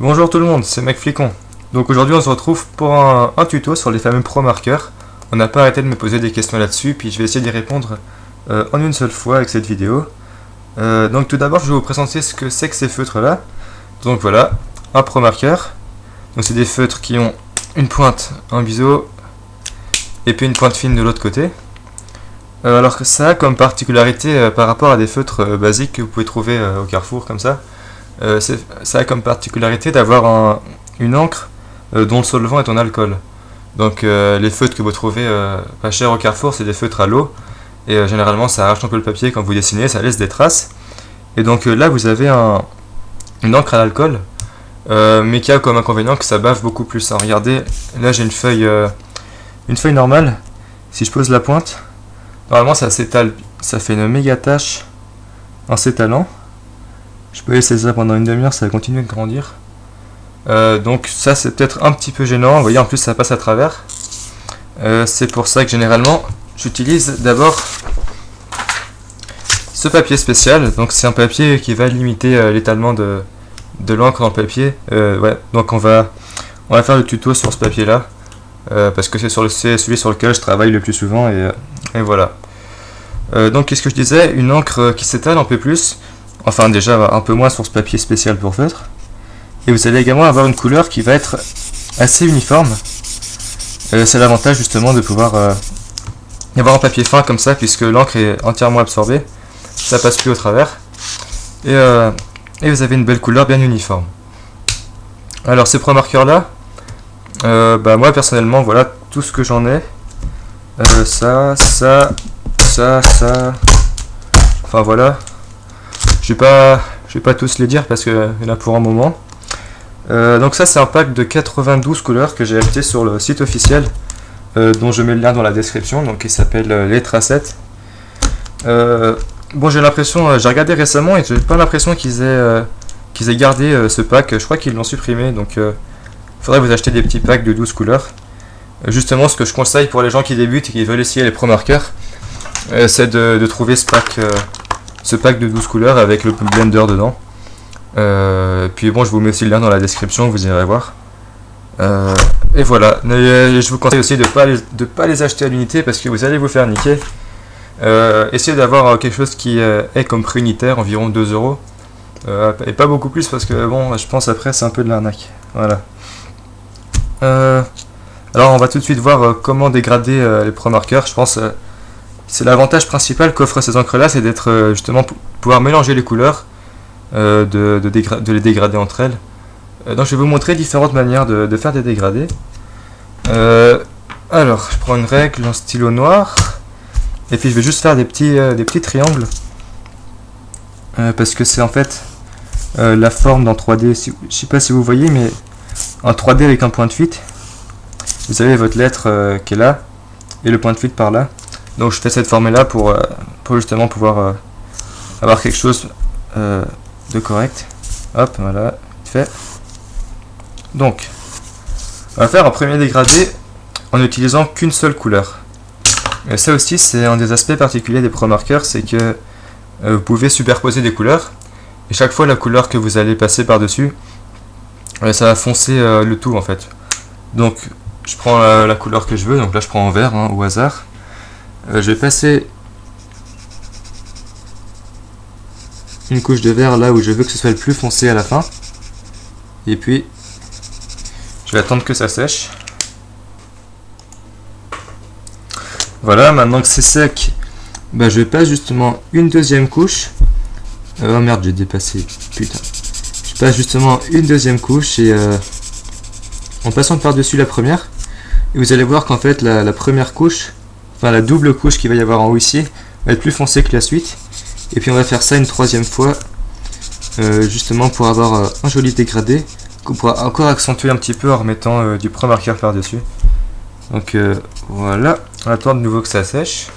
Bonjour tout le monde, c'est McFlicon. Donc aujourd'hui on se retrouve pour un tuto sur les fameux Pro Markers. On n'a pas arrêté de me poser des questions là-dessus, puis je vais essayer d'y répondre en une seule fois avec cette vidéo. Donc tout d'abord je vais vous présenter ce que c'est que ces feutres là. Donc voilà, un Pro Marker. Donc c'est des feutres qui ont une pointe en biseau et puis une pointe fine de l'autre côté. Alors que ça a comme particularité par rapport à des feutres basiques que vous pouvez trouver au Carrefour comme ça. Ça a comme particularité d'avoir une encre dont le solvant est en alcool. Donc les feutres que vous trouvez pas chers au Carrefour, c'est des feutres à l'eau. Et généralement ça arrache un peu le papier quand vous dessinez, ça laisse des traces. Et donc là vous avez une encre à l'alcool, mais qui a comme inconvénient que ça bave beaucoup plus. Alors, regardez, là j'ai une feuille normale. Si je pose la pointe, normalement ça s'étale, ça fait une méga tache en s'étalant. Je peux laisser ça pendant une demi-heure, ça va continuer de grandir. Donc ça c'est peut-être un petit peu gênant, vous voyez en plus ça passe à travers. C'est pour ça que généralement j'utilise d'abord ce papier spécial. Donc c'est un papier qui va limiter l'étalement de l'encre dans le papier. Donc on va faire le tuto sur ce papier là, parce que c'est celui sur lequel je travaille le plus souvent et voilà. Donc qu'est-ce que je disais, une encre qui s'étale un peu plus. Enfin déjà un peu moins sur ce papier spécial pour feutre. Et vous allez également avoir une couleur qui va être assez uniforme. C'est l'avantage justement de pouvoir avoir un papier fin comme ça, puisque l'encre est entièrement absorbée. Ça passe plus au travers. Et vous avez une belle couleur bien uniforme. Alors ces Pro Markers là, moi personnellement voilà tout ce que j'en ai. Ça. Enfin voilà. Je vais pas tous les dire parce qu'il y en a pour un moment. Donc ça c'est un pack de 92 couleurs que j'ai acheté sur le site officiel, dont je mets le lien dans la description, donc il s'appelle Les Tracettes. Bon, j'ai l'impression, j'ai regardé récemment et j'ai pas l'impression qu'ils aient gardé ce pack. Je crois qu'ils l'ont supprimé, donc il faudrait vous acheter des petits packs de 12 couleurs. Justement, ce que je conseille pour les gens qui débutent et qui veulent essayer les Pro Markers, c'est de trouver ce pack de 12 couleurs avec le blender dedans. Puis bon, je vous mets aussi le lien dans la description, vous irez voir. Et voilà, je vous conseille aussi de pas les acheter à l'unité parce que vous allez vous faire niquer. Essayez d'avoir quelque chose qui est comme prix unitaire, environ 2 €. Et pas beaucoup plus parce que bon, je pense après c'est un peu de l'arnaque. Voilà. Alors on va tout de suite voir comment dégrader les Pro Markers. Je pense c'est l'avantage principal qu'offrent ces encres là, c'est d'être justement pouvoir mélanger les couleurs, de les dégrader entre elles. Donc je vais vous montrer différentes manières de faire des dégradés. Alors je prends une règle en stylo noir et puis je vais juste faire des petits triangles, parce que c'est en fait la forme dans 3D. Je sais pas si vous voyez, mais en 3D avec un point de fuite, vous avez votre lettre qui est là et le point de fuite par là. Donc je fais cette forme là pour justement pouvoir avoir quelque chose de correct. Hop, voilà, fait. Donc, on va faire un premier dégradé en n'utilisant qu'une seule couleur. Et ça aussi, c'est un des aspects particuliers des Pro Markers, c'est que vous pouvez superposer des couleurs. Et chaque fois, la couleur que vous allez passer par-dessus, ça va foncer le tout en fait. Donc, je prends la couleur que je veux. Donc là, je prends en vert, au hasard. Je vais passer une couche de vert là où je veux que ce soit le plus foncé à la fin. Et puis, je vais attendre que ça sèche. Voilà, maintenant que c'est sec, je passe justement une deuxième couche. Oh merde, j'ai dépassé. Putain. Je passe justement une deuxième couche et en passant par-dessus la première. Et vous allez voir qu'en fait, la première couche, enfin la double couche qu'il va y avoir en haut ici, va être plus foncée que la suite. Et puis on va faire ça une troisième fois, justement pour avoir un joli dégradé qu'on pourra encore accentuer un petit peu en remettant du Pro Marker par dessus. Donc voilà, on attend de nouveau que ça sèche.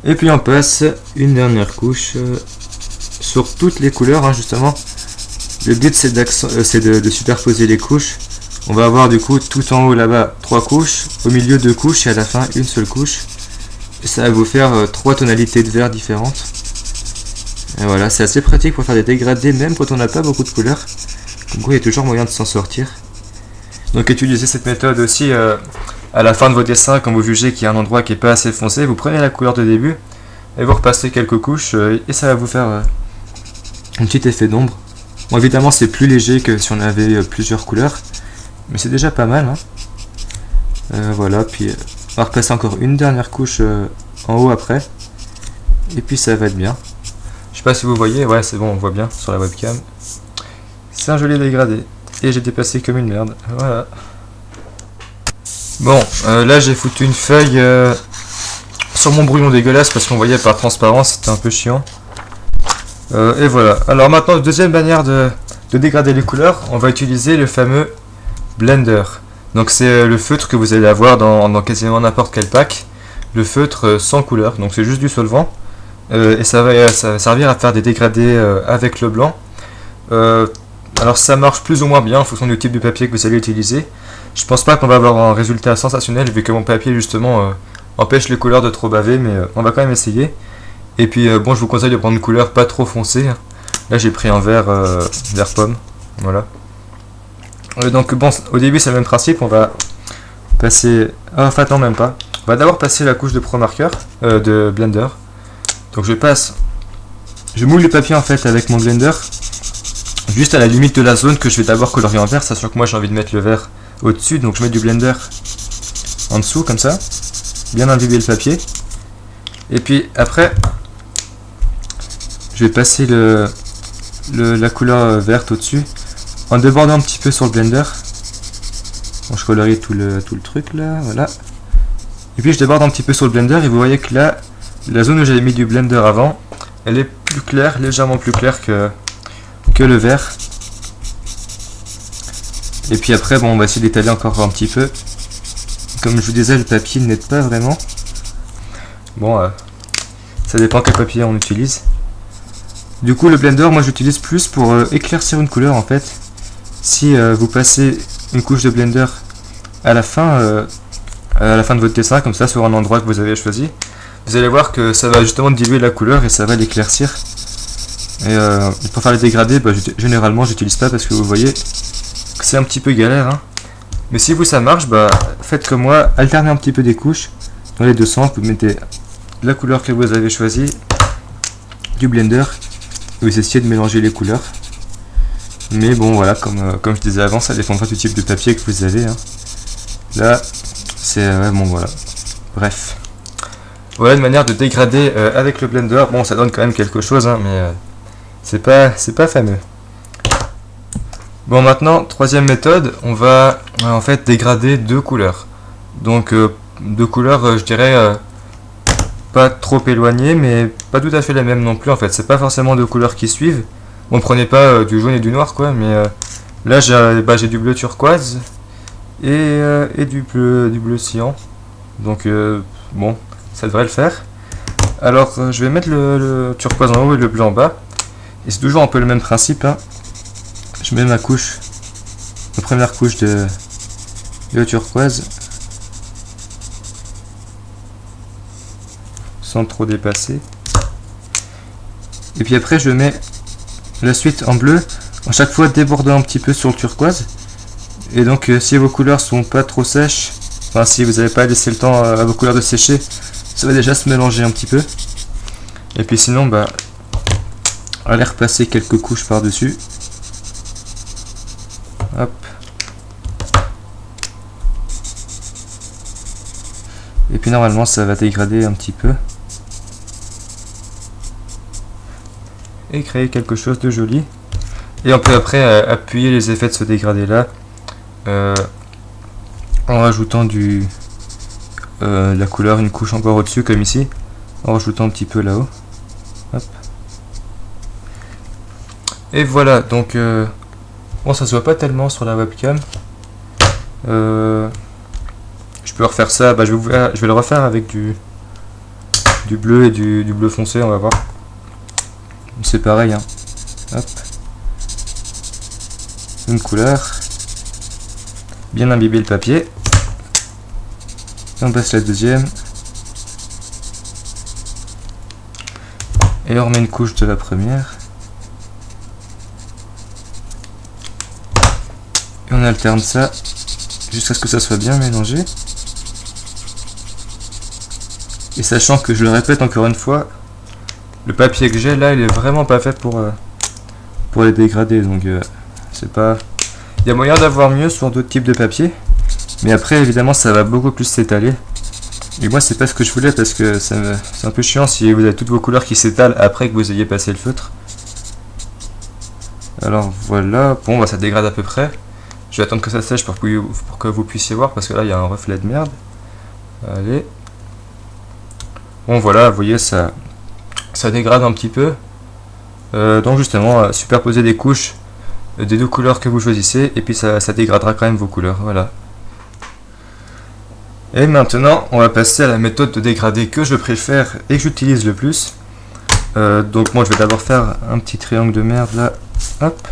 Et puis on passe une dernière couche sur toutes les couleurs, justement. Le but c'est de superposer les couches. On va avoir du coup tout en haut là-bas 3 couches, au milieu 2 couches et à la fin une seule couche. Et ça va vous faire 3 tonalités de vert différentes. Et voilà, c'est assez pratique pour faire des dégradés même quand on n'a pas beaucoup de couleurs. Comme quoi il y a toujours moyen de s'en sortir. Donc utilisez cette méthode aussi à la fin de vos dessins quand vous jugez qu'il y a un endroit qui n'est pas assez foncé. Vous prenez la couleur de début et vous repassez quelques couches et ça va vous faire un petit effet d'ombre. Bon, évidemment c'est plus léger que si on avait plusieurs couleurs, mais c'est déjà pas mal. Voilà, puis on va repasser encore une dernière couche en haut après. Et puis ça va être bien. Je sais pas si vous voyez, ouais c'est bon, on voit bien sur la webcam. C'est un joli dégradé. Et j'ai dépassé comme une merde. Voilà. Bon, là j'ai foutu une feuille sur mon brouillon dégueulasse parce qu'on voyait par transparence, c'était un peu chiant. Et voilà. Alors maintenant, deuxième manière de dégrader les couleurs, on va utiliser le fameux blender. Donc c'est le feutre que vous allez avoir dans quasiment n'importe quel pack. Le feutre sans couleur, donc c'est juste du solvant. Et ça va servir à faire des dégradés avec le blanc. Alors ça marche plus ou moins bien en fonction du type de papier que vous allez utiliser. Je pense pas qu'on va avoir un résultat sensationnel vu que mon papier justement empêche les couleurs de trop baver, mais on va quand même essayer. Et puis bon, je vous conseille de prendre une couleur pas trop foncée. Là j'ai pris un vert pomme, voilà. Donc bon, au début c'est le même principe, on va passer... Ah, enfin non, même pas. On va d'abord passer la couche de Pro Marker, de Blender. Donc je moule le papier en fait avec mon blender, juste à la limite de la zone que je vais d'abord colorier en vert, sachant que moi j'ai envie de mettre le vert au-dessus, donc je mets du blender en dessous comme ça, bien imbiber le papier. Et puis après, je vais passer la couleur verte au-dessus, en débordant un petit peu sur le blender. Bon, je colorie tout le truc là, voilà. Et puis je déborde un petit peu sur le blender et vous voyez que là, la zone où j'avais mis du blender avant, elle est plus claire, légèrement plus claire que le vert. Et puis après, bon, on va essayer d'étaler encore un petit peu. Comme je vous disais, le papier n'aide pas vraiment. Bon, ça dépend quel papier on utilise. Du coup, le blender, moi j'utilise plus pour éclaircir une couleur en fait. Si vous passez une couche de blender à la fin de votre dessin, comme ça, sur un endroit que vous avez choisi, vous allez voir que ça va justement diluer la couleur et ça va l'éclaircir. Et pour faire les dégradés, généralement j'utilise pas parce que vous voyez que c'est un petit peu galère. Mais si vous ça marche, faites comme moi, alternez un petit peu des couches dans les deux sens. Vous mettez la couleur que vous avez choisie, du blender, et vous essayez de mélanger les couleurs. Mais bon voilà, comme je disais avant, ça dépendra du type de papier que vous avez. Là, c'est bon voilà. Bref. Voilà une manière de dégrader avec le blender. Bon, ça donne quand même quelque chose, mais c'est pas fameux. Bon, maintenant, troisième méthode, on va en fait dégrader deux couleurs. Donc deux couleurs, je dirais pas trop éloignées, mais pas tout à fait les mêmes non plus. En fait, c'est pas forcément deux couleurs qui suivent. Bon, prenez pas du jaune et du noir, quoi. Mais là, j'ai du bleu turquoise et du bleu cyan. Donc bon. Ça devrait le faire. Alors je vais mettre le turquoise en haut et le bleu en bas. Et c'est toujours un peu le même principe. Je mets ma première couche de turquoise. Sans trop dépasser. Et puis après je mets la suite en bleu. À chaque fois débordant un petit peu sur le turquoise. Et donc si vos couleurs sont pas trop sèches, enfin si vous n'avez pas laissé le temps à vos couleurs de sécher, ça va déjà se mélanger un petit peu. Et puis sinon, allez repasser quelques couches par-dessus. Hop. Et puis normalement, ça va dégrader un petit peu. Et créer quelque chose de joli. Et on peut après appuyer les effets de ce dégradé là. En rajoutant la couleur une couche encore au-dessus comme ici, en rajoutant un petit peu là-haut. Hop. Et voilà, donc bon, ça se voit pas tellement sur la webcam. Je peux refaire ça, je vais le refaire avec du bleu et du bleu foncé, on va voir. C'est pareil, Hop. Une couleur, bien imbiber le papier. On passe la deuxième. Et on remet une couche de la première. Et on alterne ça jusqu'à ce que ça soit bien mélangé. Et sachant que, je le répète encore une fois, le papier que j'ai là, il est vraiment pas fait pour les dégrader. Donc c'est pas... Il y a moyen d'avoir mieux sur d'autres types de papier. Mais après, évidemment, ça va beaucoup plus s'étaler. Et moi, c'est pas ce que je voulais parce que c'est un peu chiant si vous avez toutes vos couleurs qui s'étalent après que vous ayez passé le feutre. Alors voilà, bon, bah, ça dégrade à peu près. Je vais attendre que ça sèche pour que vous puissiez voir parce que là, il y a un reflet de merde. Allez. Bon, voilà, vous voyez, ça dégrade un petit peu. Donc justement, superposer des couches des deux couleurs que vous choisissez et puis ça dégradera quand même vos couleurs. Voilà. Et maintenant, on va passer à la méthode de dégradé que je préfère et que j'utilise le plus. Donc moi, je vais d'abord faire un petit triangle de merde là. Hop.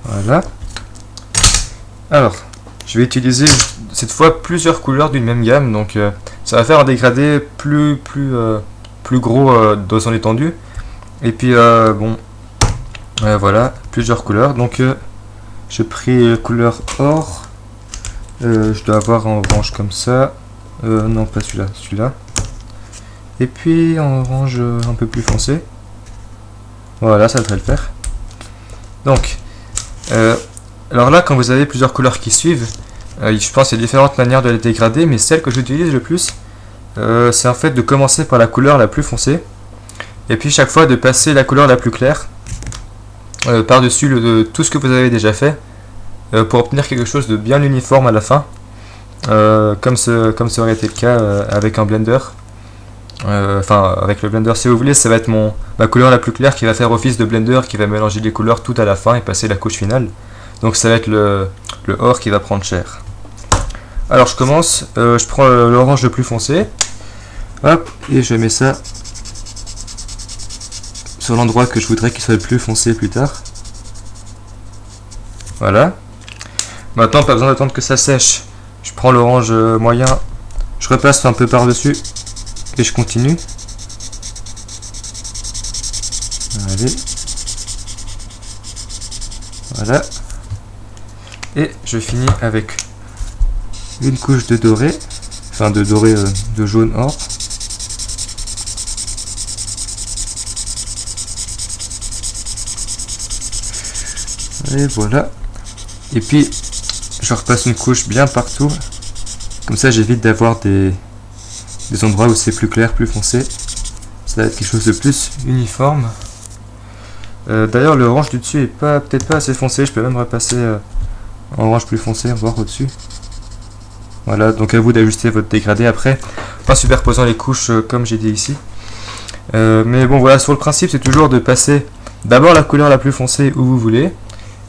Voilà. Alors, je vais utiliser cette fois plusieurs couleurs d'une même gamme. Donc ça va faire un dégradé plus gros dans son étendue. Et puis bon, voilà, plusieurs couleurs. Donc j'ai pris couleur or. Je dois avoir en orange comme ça. Non, pas celui-là, celui-là. Et puis en orange un peu plus foncé. Voilà, ça devrait le faire. Donc, alors là, quand vous avez plusieurs couleurs qui suivent, je pense qu'il y a différentes manières de les dégrader, mais celle que j'utilise le plus, c'est en fait de commencer par la couleur la plus foncée, et puis chaque fois de passer la couleur la plus claire par-dessus tout ce que vous avez déjà fait, pour obtenir quelque chose de bien uniforme à la fin, comme ça aurait été le cas avec un blender. Enfin, avec le blender, si vous voulez, ça va être ma couleur la plus claire qui va faire office de blender, qui va mélanger les couleurs tout à la fin et passer la couche finale. Donc ça va être le or qui va prendre cher. Alors je commence, je prends l'orange le plus foncé, hop, et je mets ça sur l'endroit que je voudrais qu'il soit le plus foncé plus tard. Voilà. Maintenant, pas besoin d'attendre que ça sèche. Je prends l'orange moyen, je repasse un peu par-dessus et je continue. Allez. Voilà. Et je finis avec une couche de doré, enfin de doré de jaune or. Et voilà. Et puis je repasse une couche bien partout. Comme ça j'évite d'avoir des endroits où c'est plus clair, plus foncé. Ça va être quelque chose de plus uniforme. D'ailleurs le orange du dessus est peut-être pas assez foncé. Je peux même repasser en orange plus foncé, voir au-dessus. Voilà, donc à vous d'ajuster votre dégradé après, en superposant les couches comme j'ai dit ici. Mais bon voilà, sur le principe c'est toujours de passer d'abord la couleur la plus foncée où vous voulez,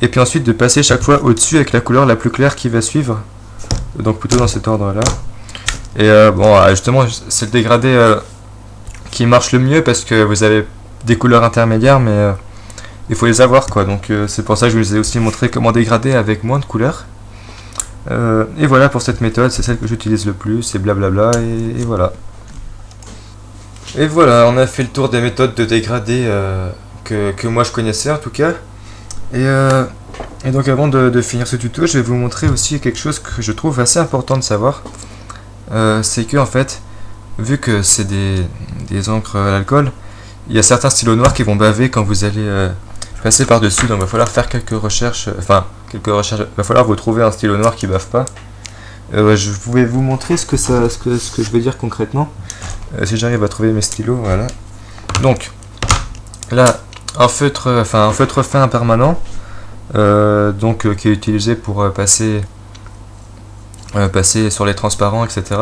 et puis ensuite de passer chaque fois au-dessus avec la couleur la plus claire qui va suivre. Donc plutôt dans cet ordre là. Et bon, justement c'est le dégradé qui marche le mieux parce que vous avez des couleurs intermédiaires, mais il faut les avoir quoi. Donc c'est pour ça que je vous ai aussi montré comment dégrader avec moins de couleurs. Et voilà pour cette méthode, c'est celle que j'utilise le plus, et blablabla, et voilà. Et voilà, on a fait le tour des méthodes de dégradé que moi je connaissais en tout cas. Et donc avant de finir ce tuto, je vais vous montrer aussi quelque chose que je trouve assez important de savoir. C'est que en fait, vu que c'est des encres à l'alcool, il y a certains stylos noirs qui vont baver quand vous allez passer par dessus, donc il va falloir faire quelques recherches, il va falloir vous trouver un stylo noir qui bave pas. Je vais vous montrer ce que je veux dire concrètement, si j'arrive à trouver mes stylos. Voilà. Donc là, un feutre fin permanent, qui est utilisé pour passer sur les transparents, etc.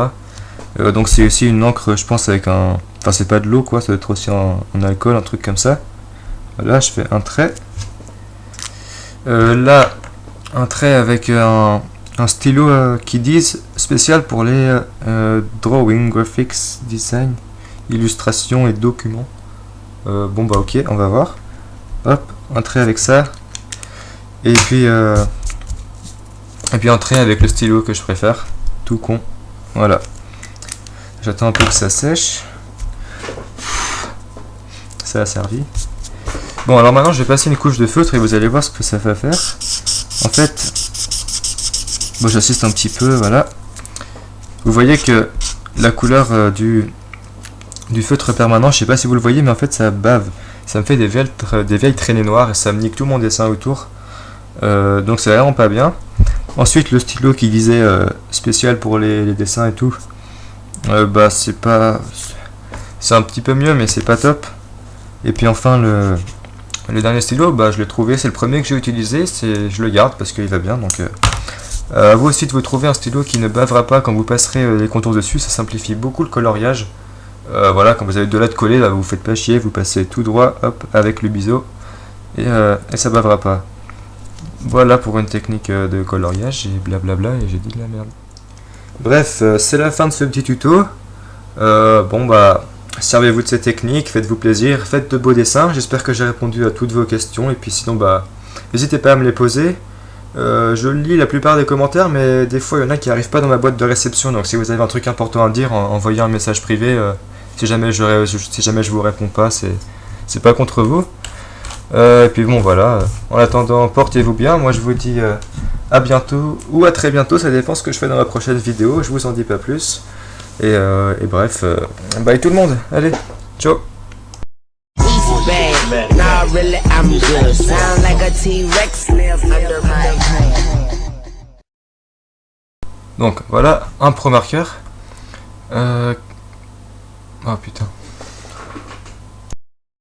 Donc c'est aussi une encre, je pense, avec enfin c'est pas de l'eau quoi, ça doit être aussi en alcool, un truc comme ça. Là je fais un trait. Là un trait avec un stylo qui dise spécial pour les drawing, graphics, design, illustration et documents. Bon bah ok, on va voir. Hop, un trait avec ça. Et puis un trait avec le stylo que je préfère. Tout con. Voilà. J'attends un peu que ça sèche. ça a servi. Bon, alors maintenant je vais passer une couche de feutre et vous allez voir ce que ça va faire. En fait, bon, j'assiste un petit peu, voilà. Vous voyez que la couleur du feutre permanent, je sais pas si vous le voyez, mais en fait ça bave. Ça me fait des vieilles traînées noires et ça me nique tout mon dessin autour. Donc c'est vraiment pas bien. Ensuite, le stylo qui disait spécial pour les dessins et tout, bah c'est pas... C'est un petit peu mieux, mais c'est pas top. Et puis enfin, le dernier stylo, bah je l'ai trouvé, c'est le premier que j'ai utilisé, je le garde parce qu'il va bien. Donc à vous aussi de vous trouver un stylo qui ne bavera pas quand vous passerez les contours dessus, ça simplifie beaucoup le coloriage. Voilà, quand vous avez de là de coller, là vous faites pas chier, vous passez tout droit, hop, avec le biseau, et ça bavera pas. Voilà pour une technique de coloriage, et blablabla, et j'ai dit de la merde. Bref, c'est la fin de ce petit tuto. Bon bah, servez-vous de ces techniques, faites-vous plaisir, faites de beaux dessins, j'espère que j'ai répondu à toutes vos questions, et puis sinon bah, n'hésitez pas à me les poser. Je lis la plupart des commentaires, mais des fois il y en a qui n'arrivent pas dans ma boîte de réception, donc si vous avez un truc important à dire, envoyez un message privé. Si jamais je vous réponds pas, c'est pas contre vous. Et puis bon voilà, en attendant, portez-vous bien. Moi je vous dis à bientôt ou à très bientôt, ça dépend ce que je fais dans ma prochaine vidéo, je vous en dis pas plus. Et bref, bye tout le monde, allez, ciao. Donc voilà, un pro marqueur. Oh putain.